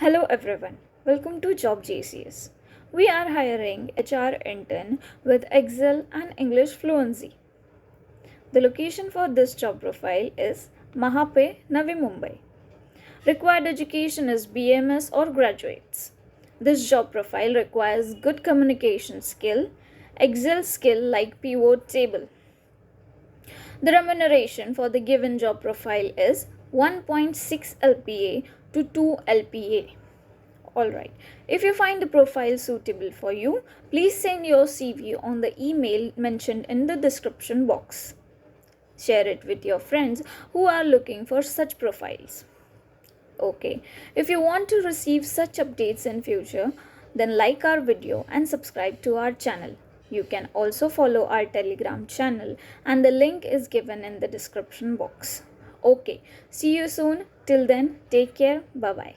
Hello everyone, welcome to Job JCS. We are hiring HR intern with Excel and English fluency. The location for this job profile is Mahape, Navi, Mumbai. Required education is BMS or graduates. This job profile requires good communication skill, Excel skill like pivot table. The remuneration for the given job profile is 1.6 LPA to 2 LPA. Alright, if you find the profile suitable for you, please send your CV on the email mentioned in the description box. Share it with your friends who are looking for such profiles. Okay, if you want to receive such updates in future, then like our video and subscribe to our channel. You can also follow our Telegram channel and the link is given in the description box. Okay, see you soon. Till then, take care. Bye bye.